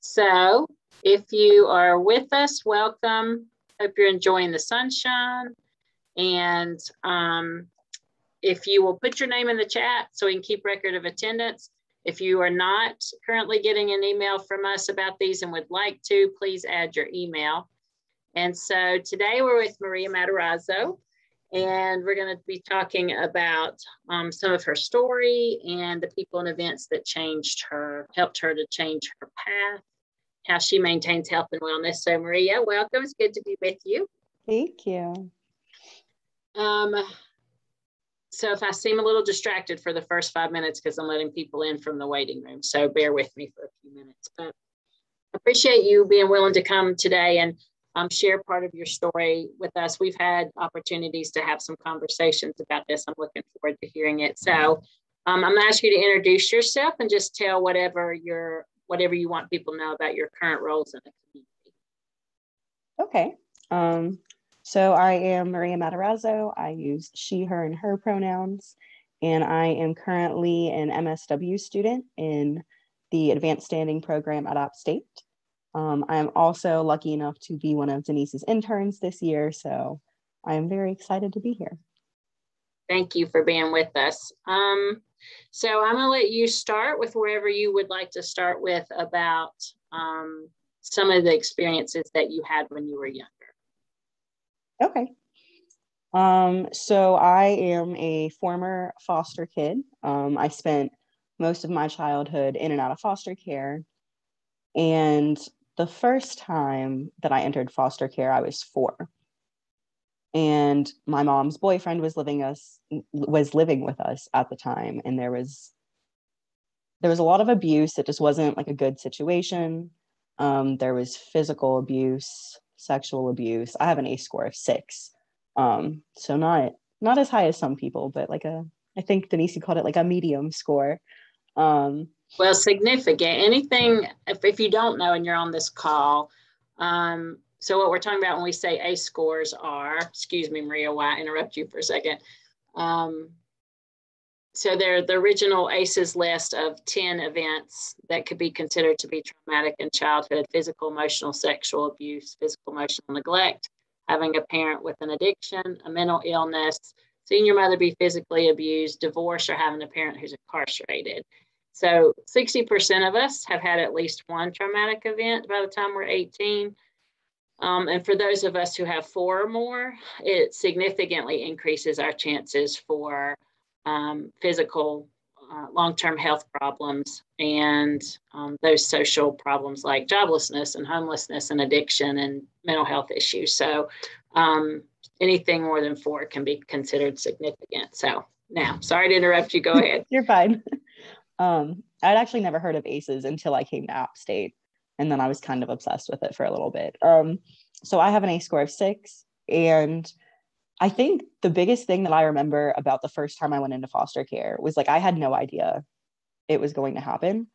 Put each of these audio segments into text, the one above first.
So if you are with us, welcome. Hope you're enjoying the sunshine. And if you will put your name in the chat so we can keep record of attendance. If you are not currently getting an email from us about these and would like to, please add your email. And so today we're with Maria Matarazzo, and we're going to be talking about some of her story and the people and events that helped her to change her path, how she maintains health and wellness. So Maria, welcome. It's good to be with you. Thank you. So if I seem a little distracted for the first 5 minutes, because I'm letting people in from the waiting room, so bear with me for a few minutes. But I appreciate you being willing to come today and share part of your story with us. We've had opportunities to have some conversations about this. I'm looking forward to hearing it. So I'm going to ask you to introduce yourself and just tell whatever you want people to know about your current roles in the community. Okay. So I am Maria Matarazzo. I use she, her, and her pronouns, and I am currently an MSW student in the Advanced Standing program at App State. I am also lucky enough to be one of Denise's interns this year, so I am very excited to be here. Thank you for being with us. So I'm going to let you start with wherever you would like to start with about some of the experiences that you had when you were younger. Okay. So I am a former foster kid. I spent most of my childhood in and out of foster care. And the first time that I entered foster care, I was 4. And my mom's boyfriend was living with us at the time. And there was a lot of abuse. It just wasn't like a good situation. There was physical abuse, sexual abuse. I have an ACE score of 6. So not as high as some people, but I think Denise called it like a medium score. Well, significant. Anything, if you don't know and you're on this call, so what we're talking about when we say ACE scores are, excuse me, Maria, why I interrupt you for a second. So they're the original ACEs list of 10 events that could be considered to be traumatic in childhood: physical, emotional, sexual abuse, physical, emotional neglect, having a parent with an addiction, a mental illness, seeing your mother be physically abused, divorce, or having a parent who's incarcerated. So 60% of us have had at least one traumatic event by the time we're 18. And for those of us who have 4 or more, it significantly increases our chances for physical, long-term health problems and those social problems like joblessness and homelessness and addiction and mental health issues. So anything more than 4 can be considered significant. So now, sorry to interrupt you. Go ahead. You're fine. I'd actually never heard of ACEs until I came to App State, and then I was kind of obsessed with it for a little bit. So I have an ACE score of 6, and I think the biggest thing that I remember about the first time I went into foster care was I had no idea it was going to happen.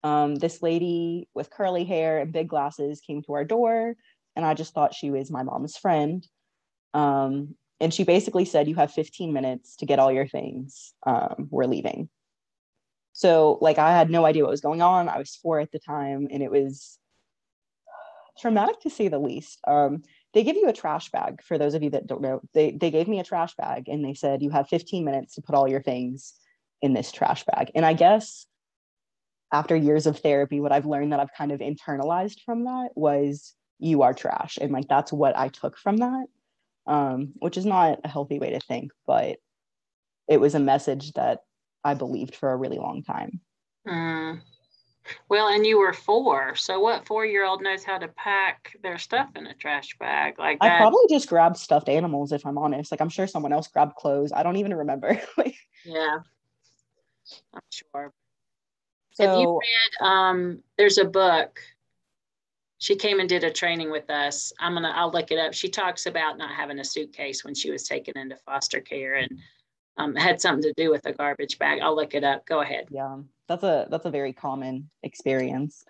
This lady with curly hair and big glasses came to our door, and I just thought she was my mom's friend. And she basically said, "You have 15 minutes to get all your things. We're leaving." So I had no idea what was going on. I was 4 at the time, and it was traumatic to say the least. They give you a trash bag. For those of you that don't know, they gave me a trash bag, and they said, "You have 15 minutes to put all your things in this trash bag." And I guess after years of therapy, what I've learned that I've kind of internalized from that was you are trash. And that's what I took from that, which is not a healthy way to think, but it was a message that I believed for a really long time. Well, and you were 4. So what 4-year-old knows how to pack their stuff in a trash bag like that? I probably just grabbed stuffed animals, if I'm honest. I'm sure someone else grabbed clothes. I don't even remember. Yeah, I'm sure. So, have you read, there's a book. She came and did a training with us. I'll look it up. She talks about not having a suitcase when she was taken into foster care, and had something to do with a garbage bag. I'll look it up. Go ahead. Yeah, that's a very common experience.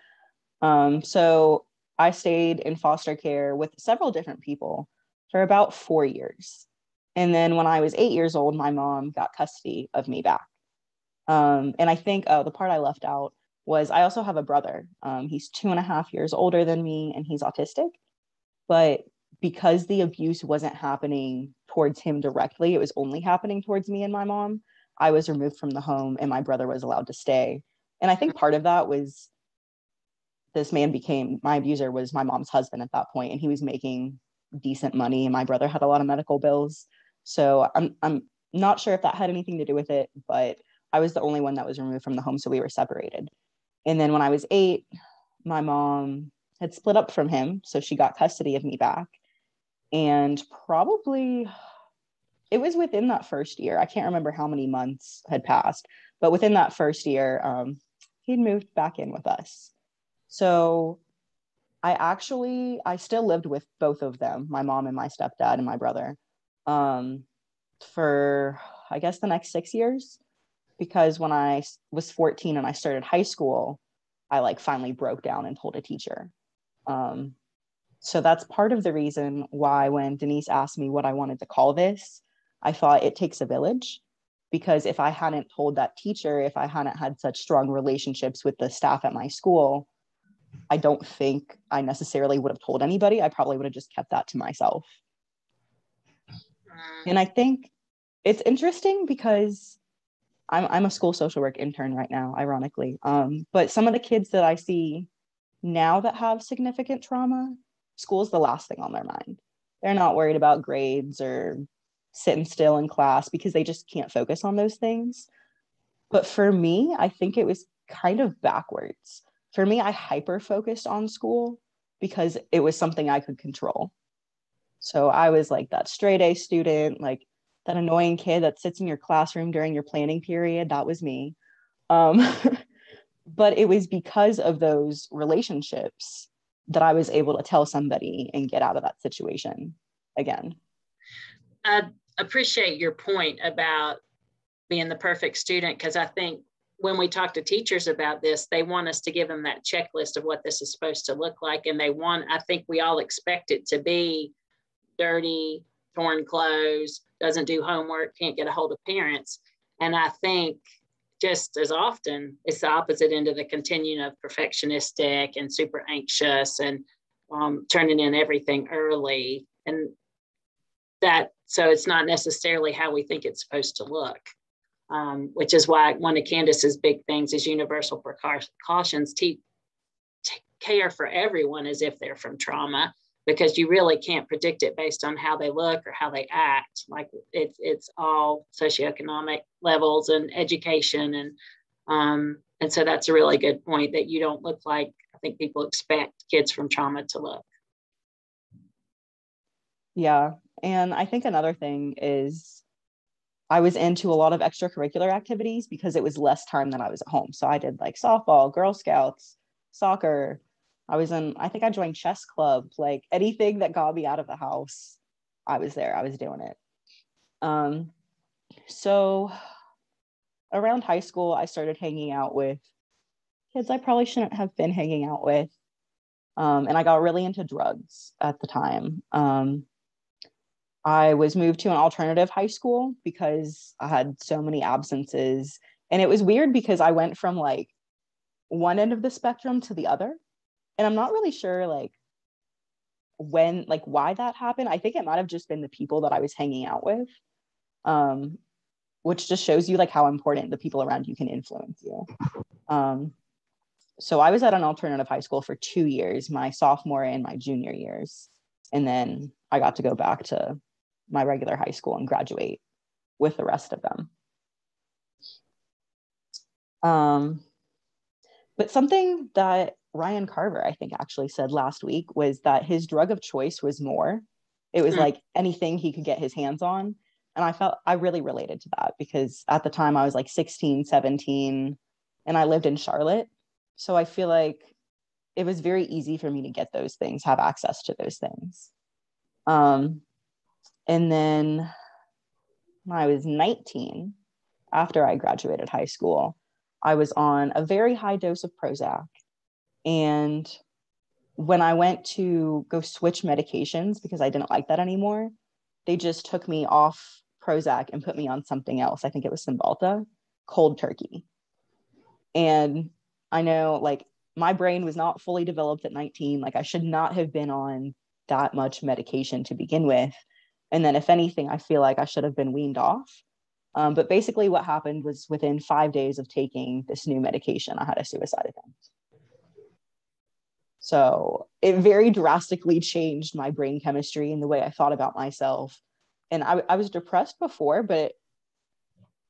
So I stayed in foster care with several different people for about 4 years. And then when I was 8 years old, my mom got custody of me back. And I think the part I left out was I also have a brother. He's 2.5 years older than me, and he's autistic. But because the abuse wasn't happening towards him directly, it was only happening towards me and my mom, I was removed from the home and my brother was allowed to stay. And I think part of that was this man became, my abuser was my mom's husband at that point, and he was making decent money, and my brother had a lot of medical bills. So I'm not sure if that had anything to do with it, but I was the only one that was removed from the home, so we were separated. And then when I was 8, my mom had split up from him, so she got custody of me back. And probably it was within that first year. I can't remember how many months had passed, but within that first year, he'd moved back in with us. So I still lived with both of them, my mom and my stepdad and my brother, for I guess the next 6 years, because when I was 14 and I started high school, I like finally broke down and told a teacher. So that's part of the reason why when Denise asked me what I wanted to call this, I thought it takes a village, because if I hadn't told that teacher, if I hadn't had such strong relationships with the staff at my school, I don't think I necessarily would have told anybody. I probably would have just kept that to myself. And I think it's interesting because I'm a school social work intern right now, ironically. But some of the kids that I see now that have significant trauma, school's the last thing on their mind. They're not worried about grades or sitting still in class because they just can't focus on those things. But for me, I think it was kind of backwards. For me, I hyper focused on school because it was something I could control. So I was like that straight A student, like that annoying kid that sits in your classroom during your planning period. That was me. But it was because of those relationships that I was able to tell somebody and get out of that situation again. I appreciate your point about being the perfect student, because I think when we talk to teachers about this, they want us to give them that checklist of what this is supposed to look like. And I think we all expect it to be dirty, torn clothes, doesn't do homework, can't get a hold of parents. And I think just as often, it's the opposite end of the continuum of perfectionistic and super anxious and turning in everything early. And so it's not necessarily how we think it's supposed to look, which is why one of Candace's big things is universal precautions. Take care for everyone as if they're from trauma, because you really can't predict it based on how they look or how they act. Like it's all socioeconomic levels and education. And so that's a really good point, that you don't look like I think people expect kids from trauma to look. Yeah. And I think another thing is I was into a lot of extracurricular activities because it was less time than I was at home. So I did like softball, Girl Scouts, soccer. I think I joined chess club, like anything that got me out of the house. I was there, I was doing it. So around high school, I started hanging out with kids I probably shouldn't have been hanging out with. And I got really into drugs at the time. I was moved to an alternative high school because I had so many absences. And it was weird because I went from like one end of the spectrum to the other. And I'm not really sure like why that happened. I think it might have just been the people that I was hanging out with, which just shows you like how important the people around you can influence you. So I was at an alternative high school for 2 years, my sophomore and my junior years. And then I got to go back to my regular high school and graduate with the rest of them. But something that Ryan Carver, I think, actually said last week was that his drug of choice was more. It was like anything he could get his hands on. And I really related to that because at the time I was like 16, 17, and I lived in Charlotte. So I feel like it was very easy for me to get those things, have access to those things. And then when I was 19, after I graduated high school, I was on a very high dose of Prozac. And when I went to go switch medications because I didn't like that anymore, they just took me off Prozac and put me on something else. I think it was Cymbalta, cold turkey. And I know like my brain was not fully developed at 19. Like I should not have been on that much medication to begin with. And then if anything, I feel like I should have been weaned off. But basically what happened was within 5 days of taking this new medication, I had a suicide attempt. So it very drastically changed my brain chemistry and the way I thought about myself. And I was depressed before, but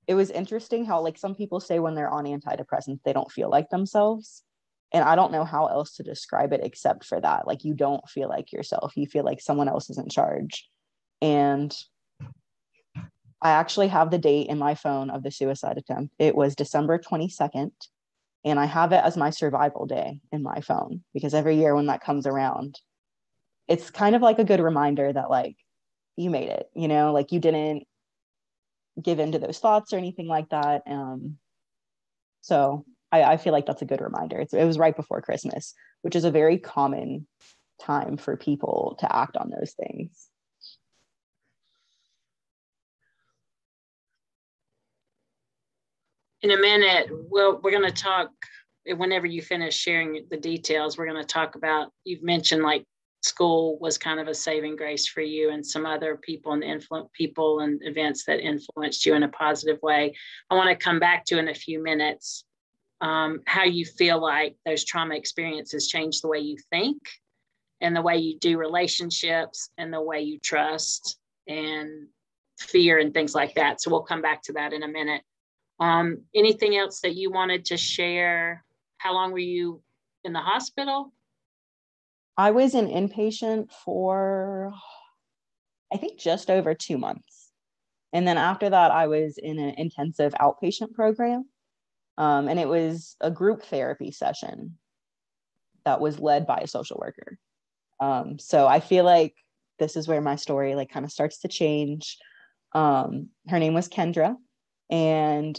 it was interesting how like some people say when they're on antidepressants, they don't feel like themselves. And I don't know how else to describe it except for that. Like you don't feel like yourself. You feel like someone else is in charge. And I actually have the date in my phone of the suicide attempt. It was December 22nd. And I have it as my survival day in my phone because every year when that comes around, it's kind of like a good reminder that like you made it, you know, like you didn't give into those thoughts or anything like that. So I feel like that's a good reminder. It was right before Christmas, which is a very common time for people to act on those things. In a minute, we're going to talk, whenever you finish sharing the details, we're going to talk about, you've mentioned like school was kind of a saving grace for you and some other people and events that influenced you in a positive way. I want to come back to in a few minutes how you feel like those trauma experiences change the way you think and the way you do relationships and the way you trust and fear and things like that. So we'll come back to that in a minute. Anything else that you wanted to share? How long were you in the hospital? I was an inpatient for, I think, just over 2 months. And then after that, I was in an intensive outpatient program. And it was a group therapy session that was led by a social worker. So I feel like this is where my story like kind of starts to change. Her name was Kendra. And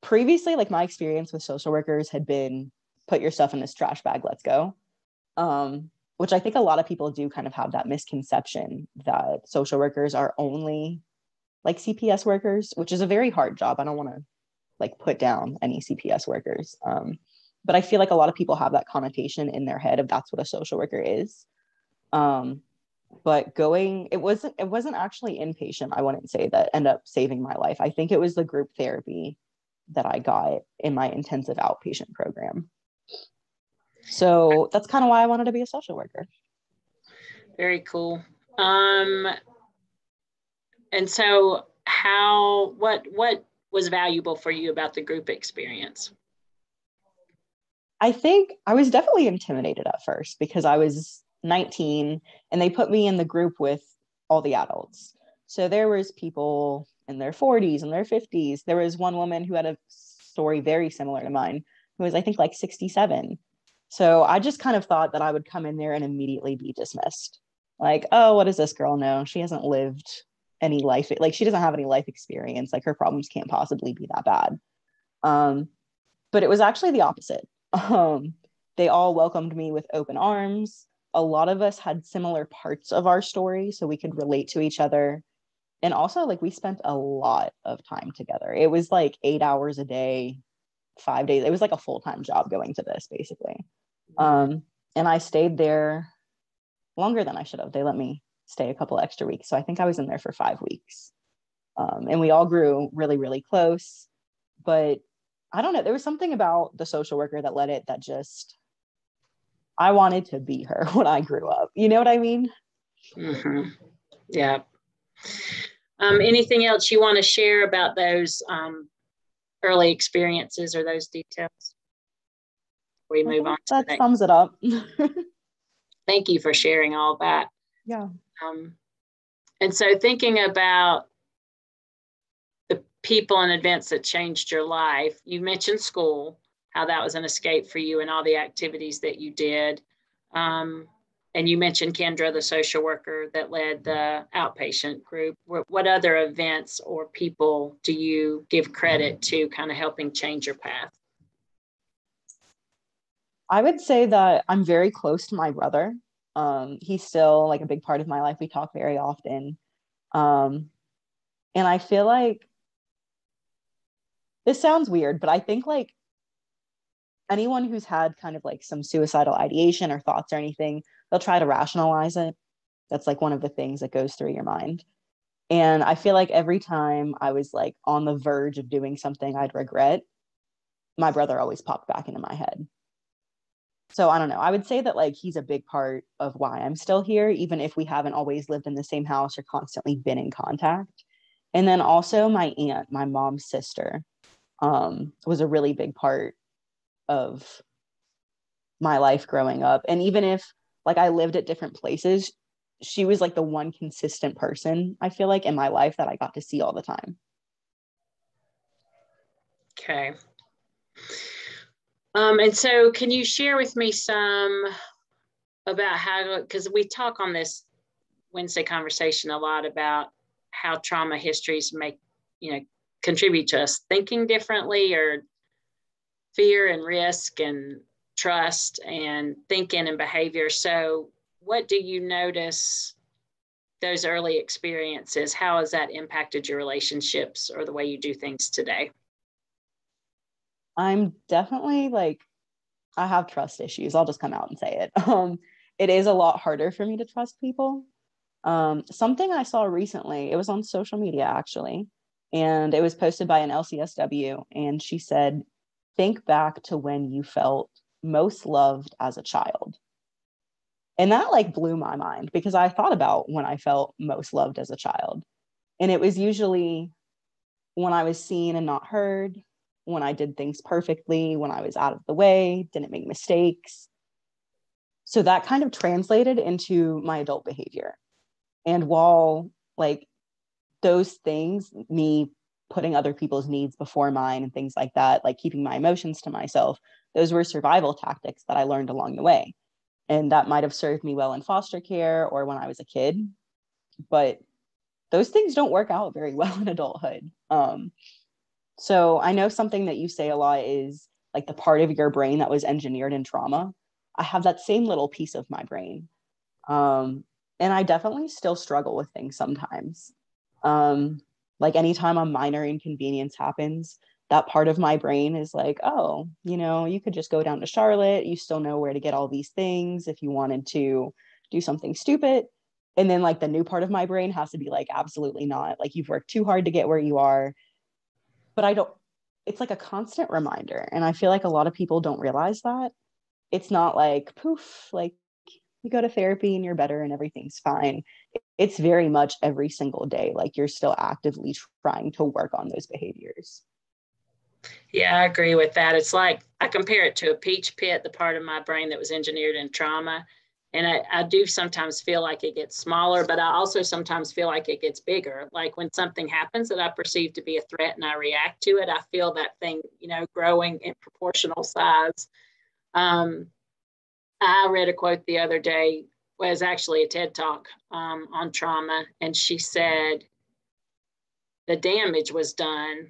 previously, like my experience with social workers had been put your stuff in this trash bag, let's go. Which I think a lot of people do kind of have that misconception that social workers are only like CPS workers, which is a very hard job. I don't want to like put down any CPS workers. But I feel like a lot of people have that connotation in their head of that's what a social worker is. But it wasn't actually inpatient, I wouldn't say, that ended up saving my life. I think it was the group therapy that I got in my intensive outpatient program. So that's kind of why I wanted to be a social worker. Very cool. And so what was valuable for you about the group experience? I think I was definitely intimidated at first because I was 19 and they put me in the group with all the adults. So there was people in their 40s and their 50s. There was one woman who had a story very similar to mine who was, I think, like 67. So I just kind of thought that I would come in there and immediately be dismissed. Like, oh, what does this girl know? She hasn't lived any life. Like, she doesn't have any life experience. Like, her problems can't possibly be that bad. But it was actually the opposite. They all welcomed me with open arms. A lot of us had similar parts of our story, so we could relate to each other. And also, like, we spent a lot of time together. It was like 8 hours a day, 5 days. It was like a full-time job going to this, basically. And I stayed there longer than I should have. They let me stay a couple extra weeks. So I think I was in there for 5 weeks. And we all grew really, really close. But I don't know. There was something about the social worker that led it that just, I wanted to be her when I grew up. You know what I mean? Mm-hmm. Yeah. Anything else you want to share about those early experiences or those details before we move on to that the next? Sums it up. Thank you for sharing all that. Yeah. And so thinking about the people and events that changed your life, you mentioned school, how that was an escape for you and all the activities that you did. And you mentioned Kendra, the social worker that led the outpatient group. What other events or people do you give credit to kind of helping change your path? I would say that I'm very close to my brother. He's still like a big part of my life. We talk very often. And I feel like this sounds weird, but I think like anyone who's had kind of like some suicidal ideation or thoughts or anything, they'll try to rationalize it. That's like one of the things that goes through your mind. And I feel like every time I was like on the verge of doing something I'd regret, my brother always popped back into my head. So I don't know. I would say that like he's a big part of why I'm still here, even if we haven't always lived in the same house or constantly been in contact. And then also my aunt, my mom's sister, was a really big part of my life growing up. And even if like I lived at different places, she was like the one consistent person I feel like in my life that I got to see all the time. Okay. And so can you share with me some about how, because we talk on this Wednesday conversation a lot about how trauma histories make, contribute to us thinking differently, or fear and risk and trust and thinking and behavior. So what do you notice those early experiences, how has that impacted your relationships or the way you do things today? I'm definitely like, I have trust issues. I'll just come out and say it. It is a lot harder for me to trust people. Something I saw recently, it was on social media actually, and it was posted by an LCSW, and she said, think back to when you felt most loved as a child. And that like blew my mind because I thought about when I felt most loved as a child. And it was usually when I was seen and not heard, when I did things perfectly, when I was out of the way, didn't make mistakes. So that kind of translated into my adult behavior. And while like those things, me putting other people's needs before mine and things like that, like keeping my emotions to myself, those were survival tactics that I learned along the way. And that might have served me well in foster care or when I was a kid. But those things don't work out very well in adulthood. So I know something that you say a lot is like the part of your brain that was engineered in trauma. I have that same little piece of my brain. And I definitely still struggle with things sometimes. Like anytime a minor inconvenience happens, that part of my brain is like, oh, you could just go down to Charlotte. You still know where to get all these things if you wanted to do something stupid. And then like the new part of my brain has to be like, absolutely not. Like you've worked too hard to get where you are. But I don't, it's like a constant reminder. And I feel like a lot of people don't realize that. It's not like poof, like you go to therapy and you're better and everything's fine. It's very much every single day. Like you're still actively trying to work on those behaviors. Yeah, I agree with that. It's like I compare it to a peach pit, the part of my brain that was engineered in trauma. And I do sometimes feel like it gets smaller, but I also sometimes feel like it gets bigger. Like when something happens that I perceive to be a threat and I react to it, I feel that thing, growing in proportional size. I read a quote the other day, was actually a TED talk on trauma. And she said, the damage was done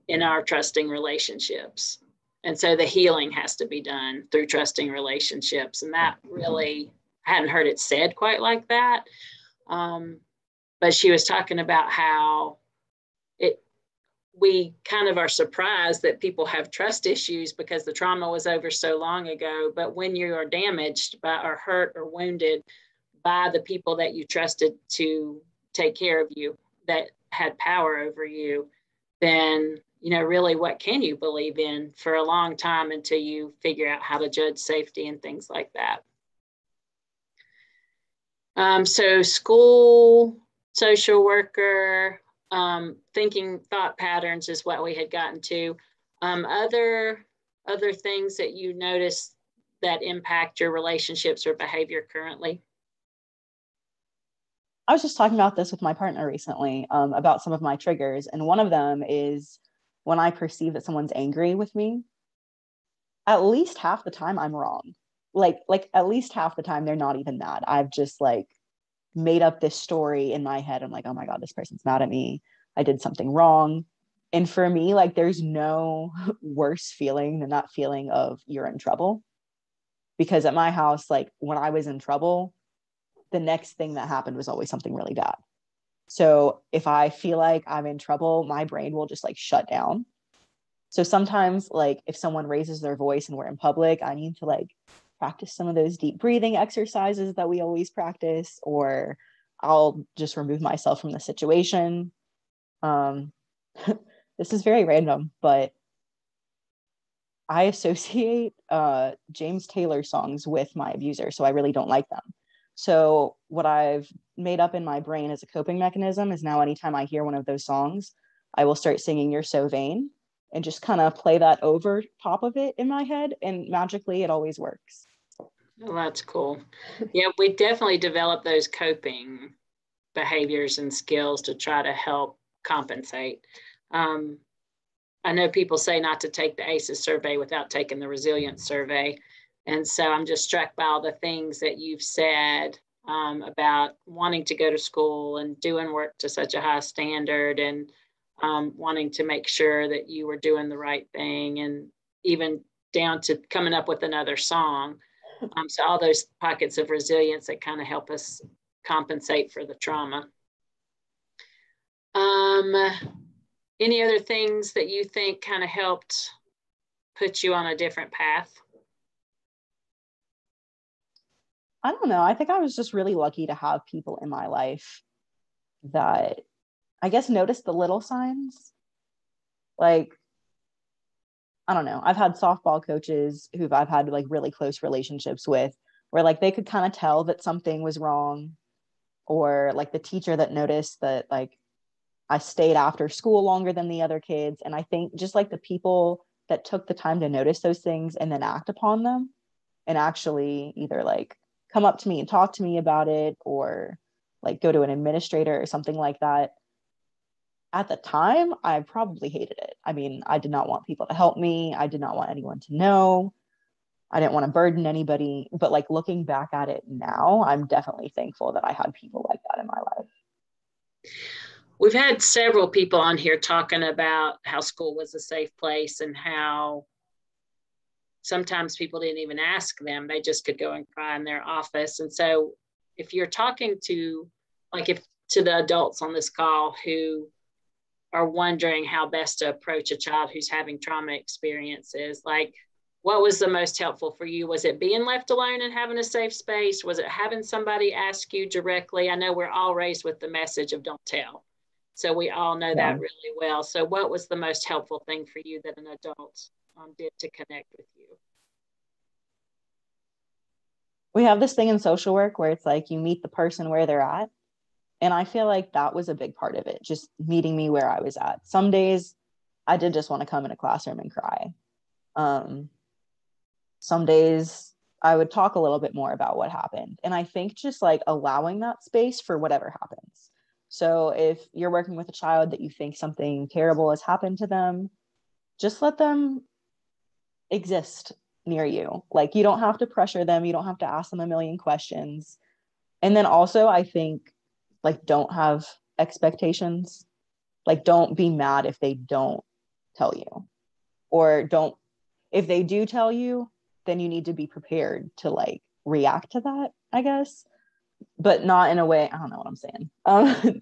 in our trusting relationships. And so the healing has to be done through trusting relationships. And that really, I hadn't heard it said quite like that. But she was talking about how we kind of are surprised that people have trust issues because the trauma was over so long ago. But when you are damaged by or hurt or wounded by the people that you trusted to take care of you, that had power over you, then really what can you believe in for a long time until you figure out how to judge safety and things like that. So school, social worker, thinking thought patterns is what we had gotten to. Other things that you notice that impact your relationships or behavior currently? I was just talking about this with my partner recently, about some of my triggers. And one of them is when I perceive that someone's angry with me, at least half the time I'm wrong. Like at least half the time they're not even mad. I've just like made up this story in my head. I'm like, oh my God, this person's mad at me. I did something wrong. And for me, like there's no worse feeling than that feeling of you're in trouble. Because at my house, like when I was in trouble, the next thing that happened was always something really bad. So if I feel like I'm in trouble, my brain will just like shut down. So sometimes like if someone raises their voice and we're in public, I need to like practice some of those deep breathing exercises that we always practice, or I'll just remove myself from the situation. Um, this is very random, but I associate James Taylor songs with my abuser, so I really don't like them. So what I've made up in my brain as a coping mechanism is now anytime I hear one of those songs, I will start singing "You're So Vain" and just kind of play that over top of it in my head, and magically it always works. Well, that's cool. Yeah, we definitely develop those coping behaviors and skills to try to help compensate. I know people say not to take the ACEs survey without taking the resilience survey. And so I'm just struck by all the things that you've said about wanting to go to school and doing work to such a high standard, and wanting to make sure that you were doing the right thing, and even down to coming up with another song. So all those pockets of resilience that kind of help us compensate for the trauma. Any other things that you think kind of helped put you on a different path? I don't know. I think I was just really lucky to have people in my life that I guess noticed the little signs. Like, I don't know. I've had softball coaches who I've had like really close relationships with, where like they could kind of tell that something was wrong, or like the teacher that noticed that like I stayed after school longer than the other kids. And I think just like the people that took the time to notice those things and then act upon them, and actually either like come up to me and talk to me about it, or like go to an administrator or something like that. At the time, I probably hated it. I mean, I did not want people to help me. I did not want anyone to know. I didn't want to burden anybody. But like looking back at it now, I'm definitely thankful that I had people like that in my life. We've had several people on here talking about how school was a safe place, and how sometimes people didn't even ask them. They just could go and cry in their office. And so if you're talking to, like, if to the adults on this call who are wondering how best to approach a child who's having trauma experiences, like, what was the most helpful for you? Was it being left alone and having a safe space? Was it having somebody ask you directly? I know we're all raised with the message of don't tell. So we all know that really well. So what was the most helpful thing for you that an adult did to connect with you? We have this thing in social work where it's like you meet the person where they're at. And I feel like that was a big part of it, just meeting me where I was at. Some days I did just want to come in a classroom and cry. Some days I would talk a little bit more about what happened. And I think just like allowing that space for whatever happens. So if you're working with a child that you think something terrible has happened to them, just let them exist near you. Like you don't have to pressure them. You don't have to ask them a million questions. And then also I think like don't have expectations. Like don't be mad if they don't tell you, or don't, if they do tell you, then you need to be prepared to like react to that, I guess, but not in a way, I don't know what I'm saying.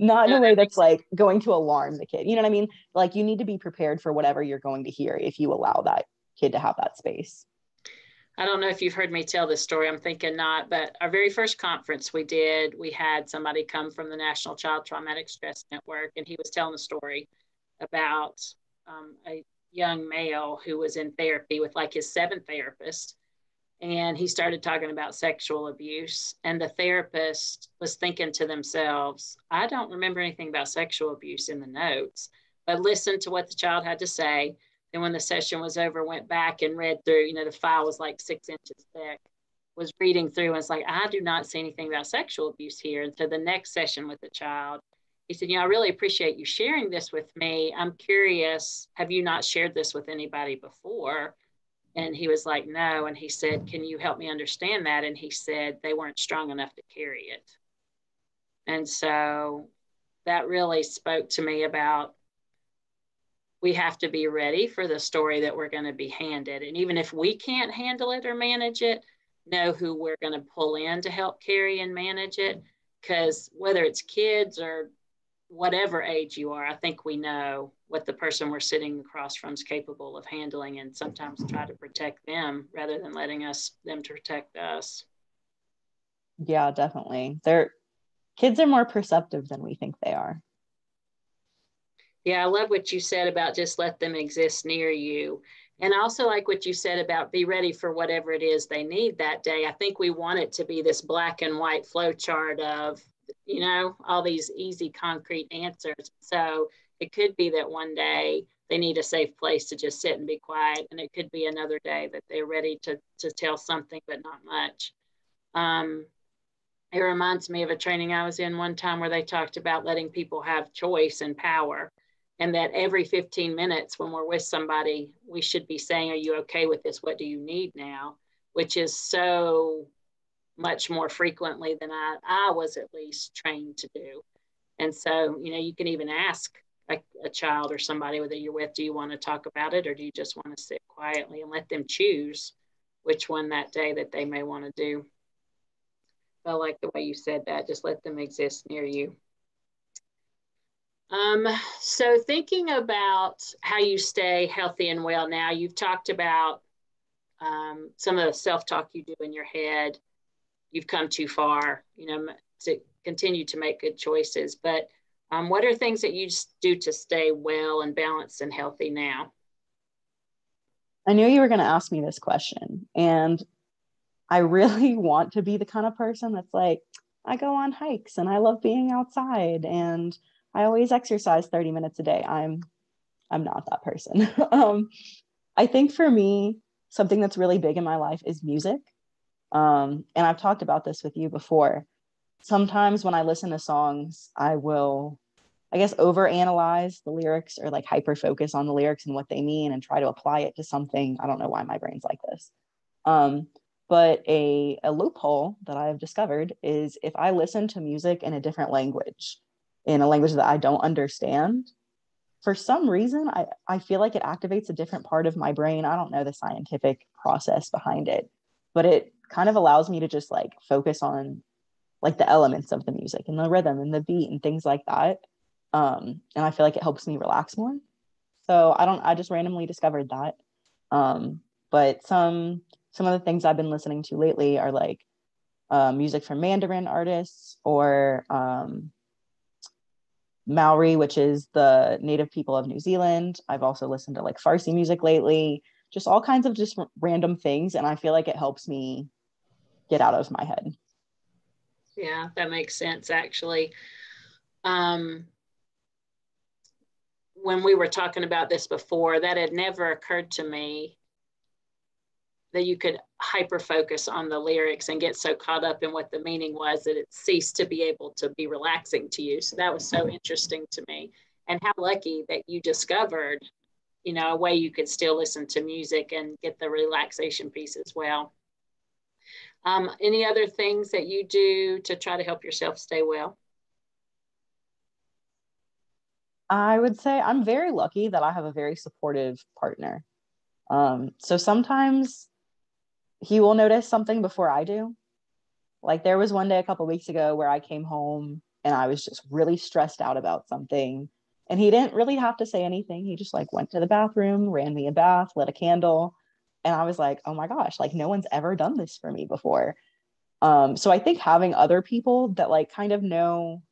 Not in a way that's like going to alarm the kid. You know what I mean? Like you need to be prepared for whatever you're going to hear if you allow that kid to have that space. I don't know if you've heard me tell this story. I'm thinking not, but our very first conference we did, we had somebody come from the National Child Traumatic Stress Network, and he was telling a story about a young male who was in therapy with like his seventh therapist. And he started talking about sexual abuse. And the therapist was thinking to themselves, I don't remember anything about sexual abuse in the notes, but listened to what the child had to say. And when the session was over, went back and read through, the file was like 6 inches thick, was reading through, and it's like, I do not see anything about sexual abuse here. And so the next session with the child, he said, I really appreciate you sharing this with me. I'm curious, have you not shared this with anybody before? And he was like, no. And he said, can you help me understand that? And he said, they weren't strong enough to carry it. And so that really spoke to me about, we have to be ready for the story that we're going to be handed. And even if we can't handle it or manage it, know who we're going to pull in to help carry and manage it. Because whether it's kids or whatever age you are, I think we know what the person we're sitting across from is capable of handling, and sometimes try to protect them rather than letting them to protect us. Yeah, definitely. Kids are more perceptive than we think they are. Yeah, I love what you said about just let them exist near you. And I also like what you said about be ready for whatever it is they need that day. I think we want it to be this black and white flow chart of, all these easy, concrete answers. So it could be that one day they need a safe place to just sit and be quiet. And it could be another day that they're ready to tell something, but not much. It reminds me of a training I was in one time where they talked about letting people have choice and power. And that every 15 minutes when we're with somebody, we should be saying, are you okay with this? What do you need now? Which is so much more frequently than I was at least trained to do. And so, you can even ask a child or somebody that you're with, do you want to talk about it? Or do you just want to sit quietly, and let them choose which one that day that they may want to do. I like the way you said that. Just let them exist near you. So thinking about how you stay healthy and well now, you've talked about some of the self-talk you do in your head. You've come too far, to continue to make good choices. But what are things that you do to stay well and balanced and healthy now? I knew you were going to ask me this question, and I really want to be the kind of person that's like, I go on hikes and I love being outside and I always exercise 30 minutes a day. I'm not that person. I think for me, something that's really big in my life is music. And I've talked about this with you before. Sometimes when I listen to songs, I will, I guess, overanalyze the lyrics, or like hyper focus on the lyrics and what they mean and try to apply it to something. I don't know why my brain's like this. But a loophole that I've discovered is if I listen to music in a different language, in a language that I don't understand, for some reason, I feel like it activates a different part of my brain. I don't know the scientific process behind it, but it kind of allows me to just like focus on like the elements of the music and the rhythm and the beat and things like that. And I feel like it helps me relax more. So I just randomly discovered that. But some of the things I've been listening to lately are like music from Mandarin artists, or Maori, which is the native people of New Zealand. I've also listened to like Farsi music lately, just all kinds of just random things. And I feel like it helps me get out of my head. Yeah, that makes sense, actually. When we were talking about this before, that had never occurred to me that you could hyper focus on the lyrics and get so caught up in what the meaning was that it ceased to be able to be relaxing to you. So that was so interesting to me. And how lucky that you discovered, a way you could still listen to music and get the relaxation piece as well. Any other things that you do to try to help yourself stay well? I would say I'm very lucky that I have a very supportive partner. So sometimes he will notice something before I do. Like there was one day a couple of weeks ago where I came home and I was just really stressed out about something. And he didn't really have to say anything. He just like went to the bathroom, ran me a bath, lit a candle. And I was like, oh my gosh, like no one's ever done this for me before. So I think having other people that like kind of know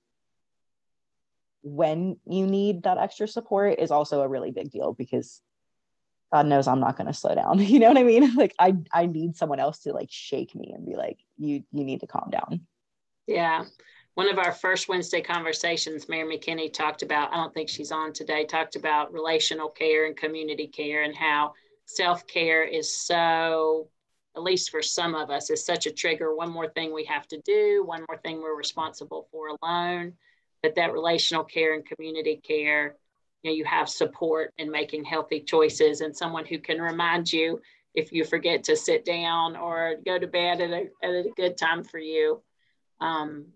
when you need that extra support is also a really big deal, because God knows I'm not going to slow down. You know what I mean? Like I need someone else to like shake me and be like, you need to calm down. Yeah. One of our first Wednesday conversations, Mary McKinney talked about, I don't think she's on today, talked about relational care and community care, and how self-care is so, at least for some of us, is such a trigger. One more thing we have to do, one more thing we're responsible for alone. But that relational care and community care, you have support in making healthy choices, and someone who can remind you if you forget to sit down or go to bed at a good time for you.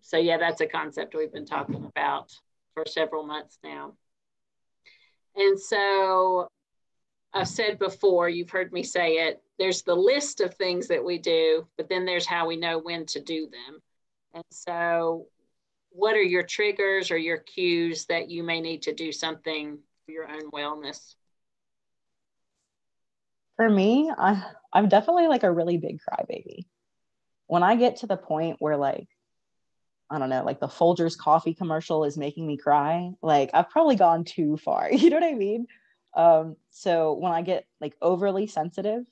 So yeah, that's a concept we've been talking about for several months now. And so I've said before, you've heard me say it, there's the list of things that we do, but then there's how we know when to do them. And so what are your triggers or your cues that you may need to do something your own wellness? For me, I'm definitely like a really big crybaby. When I get to the point where like, I don't know, like the Folgers coffee commercial is making me cry, like I've probably gone too far. You know what I mean? So when I get like overly sensitive,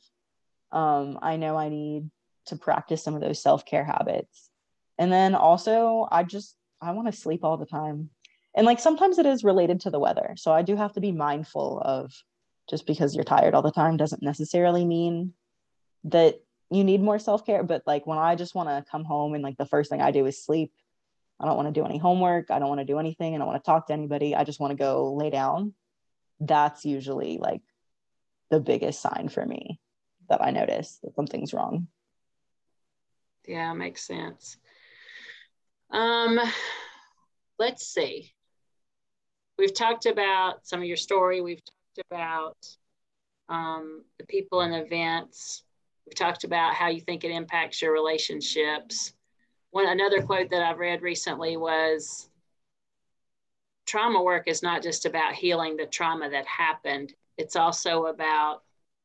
I know I need to practice some of those self-care habits. And then also I want to sleep all the time. And like sometimes it is related to the weather. So I do have to be mindful of, just because you're tired all the time doesn't necessarily mean that you need more self-care. But like when I just want to come home and like the first thing I do is sleep, I don't want to do any homework, I don't want to do anything, I don't want to talk to anybody, I just want to go lay down. That's usually like the biggest sign for me that I notice that something's wrong. Yeah, makes sense. Um, let's see. We've talked about some of your story. We've talked about the people and events. We've talked about how you think it impacts your relationships. Another quote that I've read recently was, trauma work is not just about healing the trauma that happened. It's also about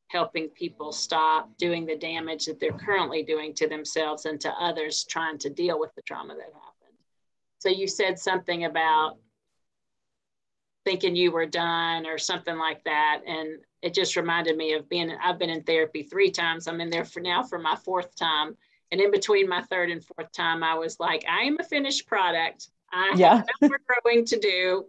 helping people stop doing the damage that they're currently doing to themselves and to others trying to deal with the trauma that happened. So you said something about thinking you were done or something like that. And it just reminded me of I've been in therapy 3 times. I'm in there for my 4th time. And in between my 3rd and 4th time, I was like, I am a finished product. I have no more growing to do.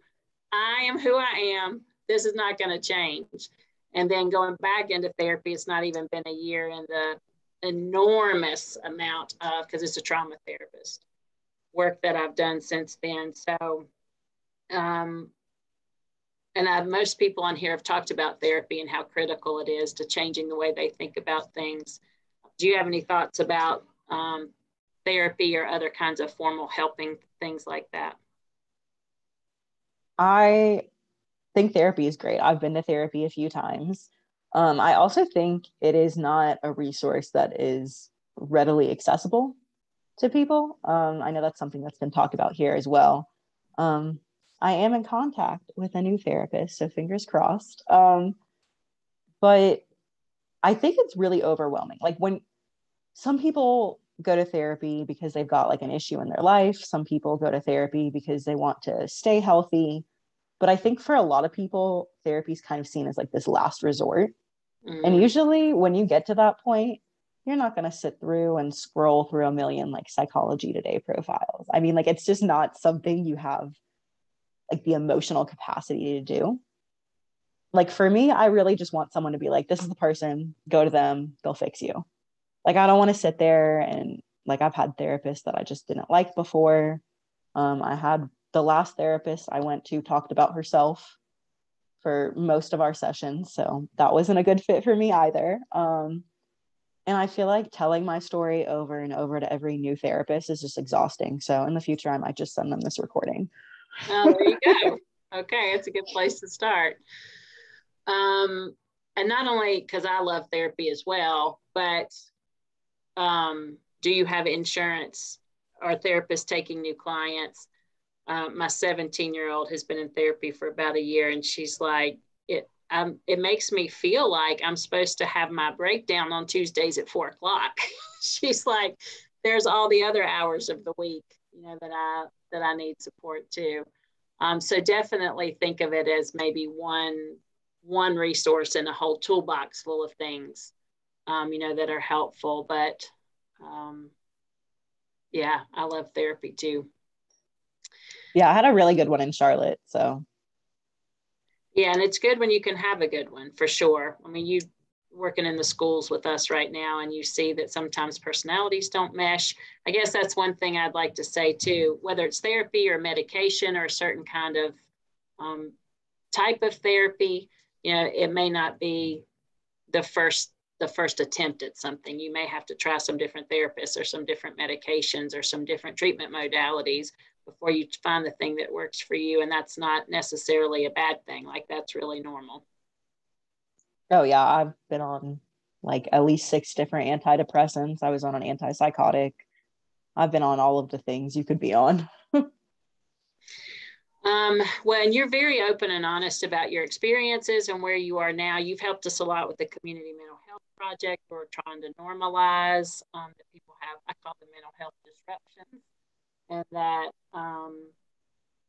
I am who I am. This is not going to change. And then going back into therapy, it's not even been a year, and the enormous amount of, because it's a trauma therapist, work that I've done since then. So, most people on here have talked about therapy and how critical it is to changing the way they think about things. Do you have any thoughts about therapy or other kinds of formal helping, things like that? I think therapy is great. I've been to therapy a few times. I also think it is not a resource that is readily accessible to people. I know that's something that's been talked about here as well. I am in contact with a new therapist, so fingers crossed. But I think it's really overwhelming. Like when some people go to therapy because they've got like an issue in their life, some people go to therapy because they want to stay healthy. But I think for a lot of people, therapy is kind of seen as like this last resort. And usually when you get to that point, you're not going to sit through and scroll through a million like Psychology Today profiles. I mean, like it's just not something you have like the emotional capacity to do. Like for me, I really just want someone to be like, this is the person, go to them, they'll fix you. Like I don't want to sit there and like I've had therapists that I just didn't like before. I had the last therapist I went to talked about herself for most of our sessions, so that wasn't a good fit for me either. And I feel like telling my story over and over to every new therapist is just exhausting. So in the future, I might just send them this recording. Oh, there you go. Okay, it's a good place to start. And not only because I love therapy as well, but do you have insurance? Or therapists taking new clients? My 17-year-old has been in therapy for about a year, and she's like, it makes me feel like I'm supposed to have my breakdown on Tuesdays at 4:00. She's like, there's all the other hours of the week, that I need support too. So definitely think of it as maybe one resource in a whole toolbox full of things, that are helpful. But yeah, I love therapy too. Yeah, I had a really good one in Charlotte. So yeah, and it's good when you can have a good one, for sure. I mean, you working in the schools with us right now, and you see that sometimes personalities don't mesh. I guess that's one thing I'd like to say too, whether it's therapy or medication or a certain kind of type of therapy, it may not be the first attempt at something. You may have to try some different therapists or some different medications or some different treatment modalities before you find the thing that works for you. And that's not necessarily a bad thing. Like, that's really normal. Oh yeah, I've been on like at least 6 different antidepressants. I was on an antipsychotic. I've been on all of the things you could be on. Well, and you're very open and honest about your experiences and where you are now. You've helped us a lot with the Community Mental Health Project. We're trying to normalize that people have, I call them mental health disruptions, and that,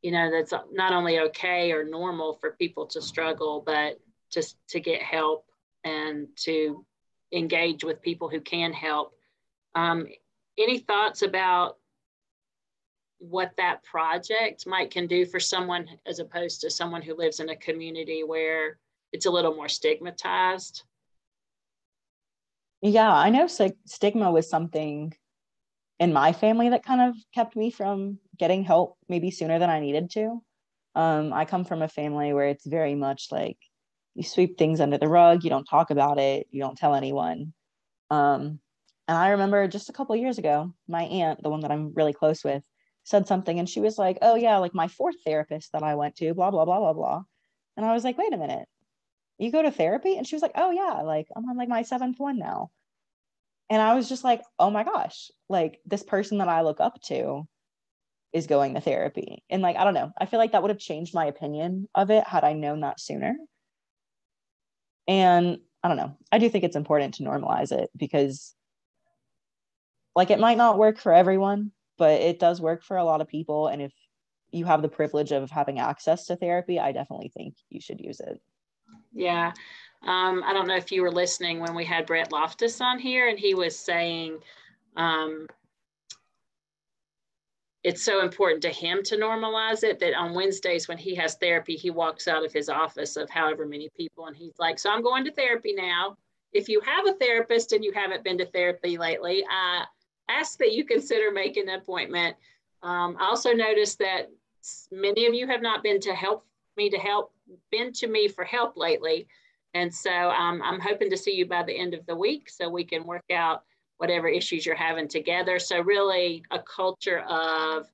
that's not only okay or normal for people to struggle, but just to get help and to engage with people who can help. Any thoughts about what that project can do for someone as opposed to someone who lives in a community where it's a little more stigmatized? Yeah, I know stigma was something in my family that kind of kept me from getting help maybe sooner than I needed to. I come from a family where it's very much like you sweep things under the rug, you don't talk about it, you don't tell anyone. And I remember just a couple of years ago, my aunt, the one that I'm really close with, said something and she was like, oh yeah, like my fourth therapist that I went to, blah, blah, blah, blah, blah. And I was like, wait a minute, you go to therapy? And she was like, oh yeah, like I'm on like my seventh one now. And I was just like, oh my gosh, like this person that I look up to is going to therapy. And like, I don't know, I feel like that would have changed my opinion of it had I known that sooner. And I don't know, I do think it's important to normalize it because like it might not work for everyone, but it does work for a lot of people. And if you have the privilege of having access to therapy, I definitely think you should use it. Yeah. I don't know if you were listening when we had Brett Loftus on here, and he was saying it's so important to him to normalize it that on Wednesdays when he has therapy, he walks out of his office of however many people and he's like, so I'm going to therapy now. If you have a therapist and you haven't been to therapy lately, I ask that you consider making an appointment. I also noticed that many of you have not been to me for help lately. And so I'm hoping to see you by the end of the week so we can work out whatever issues you're having together. So really a culture of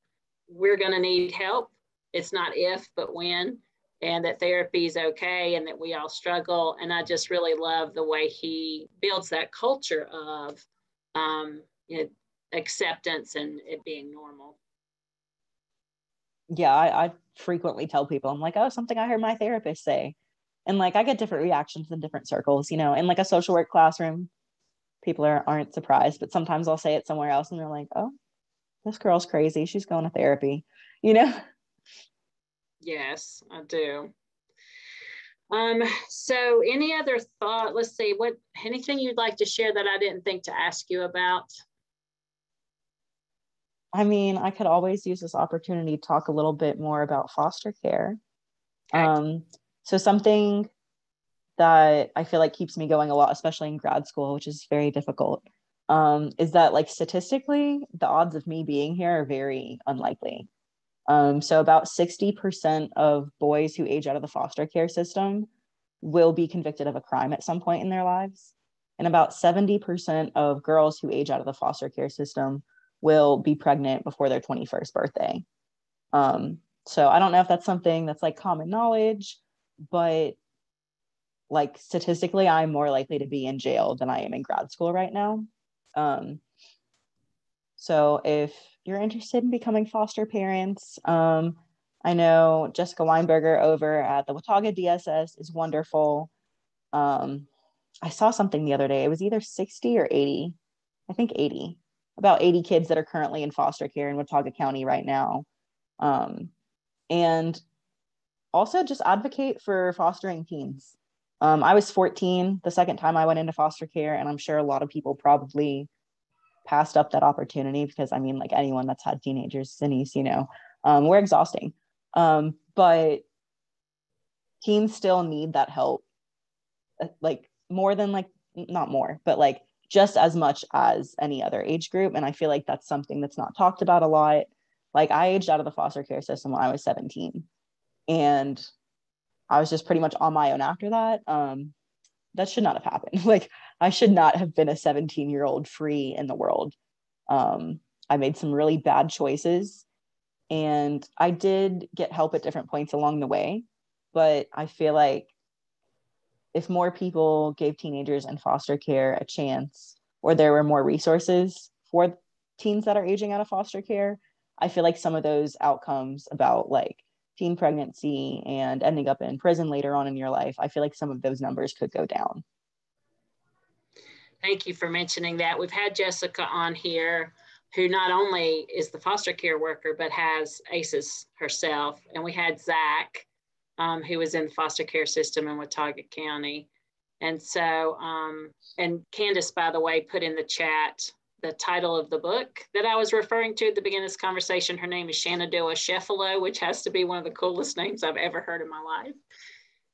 we're going to need help. It's not if, but when, and that therapy is okay and that we all struggle. And I just really love the way he builds that culture of acceptance and it being normal. Yeah, I frequently tell people, I'm like, oh, something I heard my therapist say. And like I get different reactions in different circles, in like a social work classroom, people aren't surprised, but sometimes I'll say it somewhere else and they're like, oh, this girl's crazy, she's going to therapy. Yes, I do. So any other thought, let's see, anything you'd like to share that I didn't think to ask you about? I mean, I could always use this opportunity to talk a little bit more about foster care. Okay. So something that I feel like keeps me going a lot, especially in grad school, which is very difficult, is that like statistically, the odds of me being here are very unlikely. So about 60% of boys who age out of the foster care system will be convicted of a crime at some point in their lives. And about 70% of girls who age out of the foster care system will be pregnant before their 21st birthday. So I don't know if that's something that's like common knowledge, but like statistically, I'm more likely to be in jail than I am in grad school right now. So if you're interested in becoming foster parents, I know Jessica Weinberger over at the Watauga DSS is wonderful. I saw something the other day. It was either 60 or 80. I think 80. About 80 kids that are currently in foster care in Watauga County right now. And also just advocate for fostering teens. I was 14 the second time I went into foster care, and I'm sure a lot of people probably passed up that opportunity because I mean, like anyone that's had teenagers, Denise, we're exhausting. But teens still need that help, like more than like, not more, but like just as much as any other age group. And I feel like that's something that's not talked about a lot. Like I aged out of the foster care system when I was 17 and I was just pretty much on my own after that. That should not have happened. Like I should not have been a 17-year-old free in the world. I made some really bad choices and I did get help at different points along the way. But I feel like if more people gave teenagers in foster care a chance, or there were more resources for teens that are aging out of foster care, I feel like some of those outcomes about like teen pregnancy and ending up in prison later on in your life, I feel like some of those numbers could go down. Thank you for mentioning that. We've had Jessica on here, who not only is the foster care worker, but has ACEs herself. And we had Zach, who was in the foster care system in Watauga County. And so, and Candace, by the way, put in the chat the title of the book that I was referring to at the beginning of this conversation. Her name is Shenandoah Sheffalo, which has to be one of the coolest names I've ever heard in my life.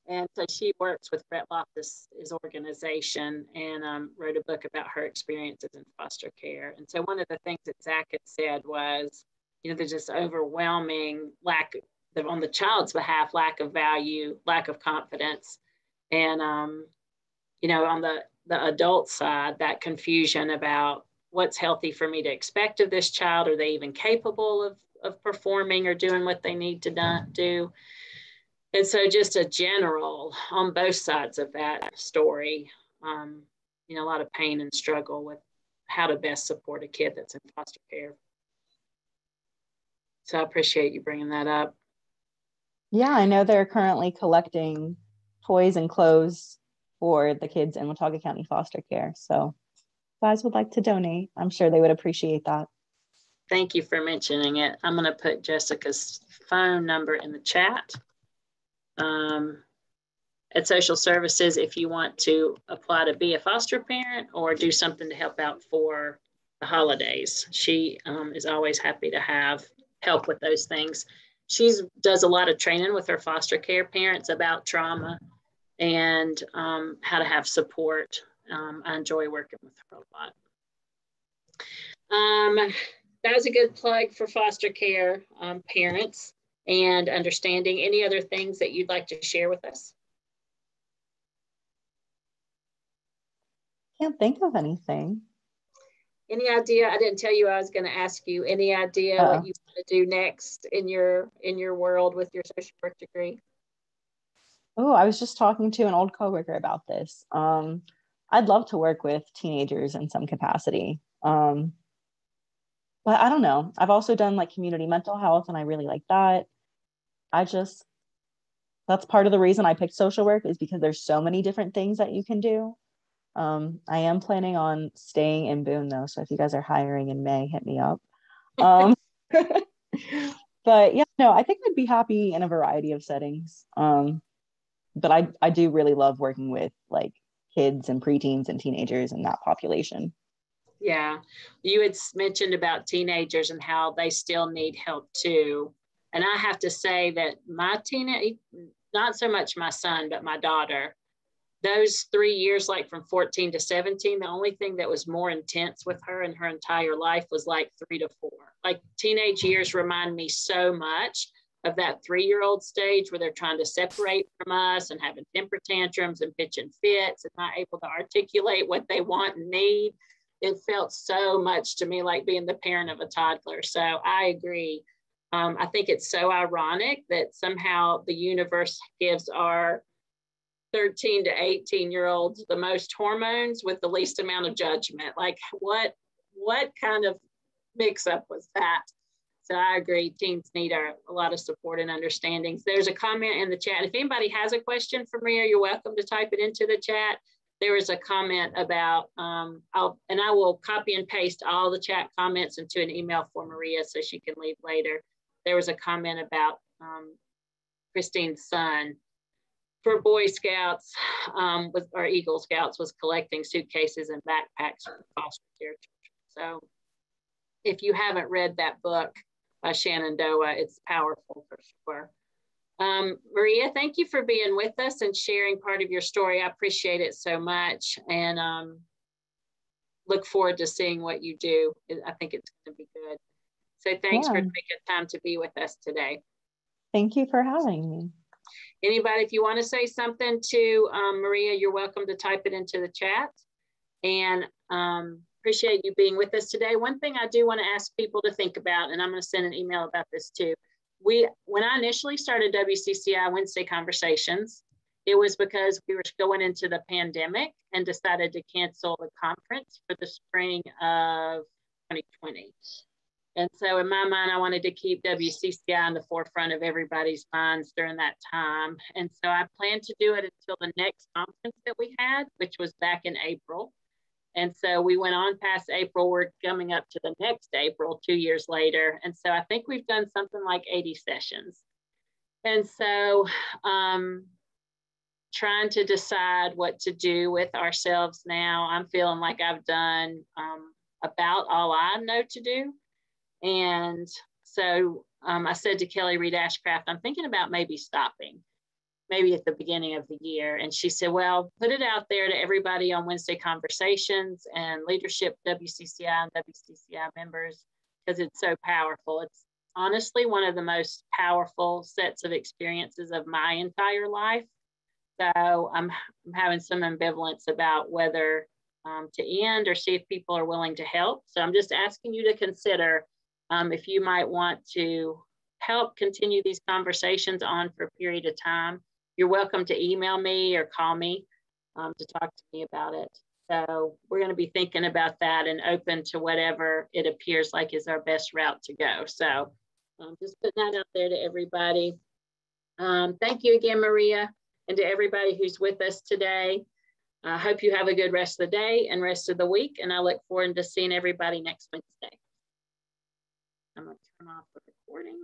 And so she works with Brett Loftus' organization, and wrote a book about her experiences in foster care. And so one of the things that Zach had said was, there's this overwhelming lack of, on the child's behalf, lack of value, lack of confidence. And, on the adult side, that confusion about what's healthy for me to expect of this child. Are they even capable of performing or doing what they need to do? And so just a general, on both sides of that story, a lot of pain and struggle with how to best support a kid that's in foster care. So I appreciate you bringing that up. Yeah, I know they're currently collecting toys and clothes for the kids in Watauga County foster care. So if you guys would like to donate, I'm sure they would appreciate that. Thank you for mentioning it. I'm going to put Jessica's phone number in the chat. At Social Services, if you want to apply to be a foster parent or do something to help out for the holidays. She is always happy to have help with those things. She does a lot of training with her foster care parents about trauma and how to have support. I enjoy working with her a lot. That was a good plug for foster care parents and understanding. Any other things that you'd like to share with us? Can't think of anything. Any idea? I didn't tell you I was going to ask you. Any idea what you want to do next in your world with your social work degree? Oh, I was just talking to an old coworker about this. I'd love to work with teenagers in some capacity. But I don't know. I've also done like community mental health, and I really like that. That's part of the reason I picked social work, is because there's so many different things that you can do. I am planning on staying in Boone though. So if you guys are hiring in May, hit me up. But yeah, no, I think I'd be happy in a variety of settings. But I do really love working with like kids and preteens and teenagers and that population. Yeah. You had mentioned about teenagers and how they still need help too. And I have to say that my not so much my son, but my daughter, those 3 years, like from 14 to 17, the only thing that was more intense with her in her entire life was like 3 to 4. Like teenage years remind me so much of that 3-year-old stage where they're trying to separate from us and having temper tantrums and pitching fits and not able to articulate what they want and need. It felt so much to me like being the parent of a toddler. So I agree. I think it's so ironic that somehow the universe gives our 13 to 18-year-olds the most hormones with the least amount of judgment. Like what kind of mix up was that? So I agree, teens need a lot of support and understandings. There's a comment in the chat. If anybody has a question for Maria, you're welcome to type it into the chat. There was a comment about, I will copy and paste all the chat comments into an email for Maria so she can leave later. There was a comment about Christine's son for Boy Scouts or Eagle Scouts was collecting suitcases and backpacks for foster care children. So if you haven't read that book by Shenandoah, it's powerful for sure. Maria, thank you for being with us and sharing part of your story. I appreciate it so much, and look forward to seeing what you do. I think it's going to be good. So thanks for taking time to be with us today. Thank you for having me. Anybody, if you want to say something to Maria, you're welcome to type it into the chat. And appreciate you being with us today. One thing I do want to ask people to think about, and I'm going to send an email about this too. When I initially started WCCI Wednesday Conversations, it was because we were going into the pandemic and decided to cancel the conference for the spring of 2020. And so in my mind, I wanted to keep WCCI in the forefront of everybody's minds during that time. And so I planned to do it until the next conference that we had, which was back in April. And so we went on past April. We're coming up to the next April, 2 years later. And so I think we've done something like 80 sessions. And so trying to decide what to do with ourselves now. I'm feeling like I've done about all I know to do. And so I said to Kelly Reed Ashcraft, I'm thinking about maybe stopping, maybe at the beginning of the year. And she said, well, put it out there to everybody on Wednesday Conversations and leadership WCCI and WCCI members, because it's so powerful. It's honestly one of the most powerful sets of experiences of my entire life. So I'm having some ambivalence about whether to end or see if people are willing to help. So I'm just asking you to consider if you might want to help continue these conversations on for a period of time. You're welcome to email me or call me to talk to me about it. So we're going to be thinking about that and open to whatever it appears like is our best route to go. So just putting that out there to everybody. Thank you again, Maria, and to everybody who's with us today. I hope you have a good rest of the day and rest of the week, and I look forward to seeing everybody next Wednesday. I'm going to turn off the recording.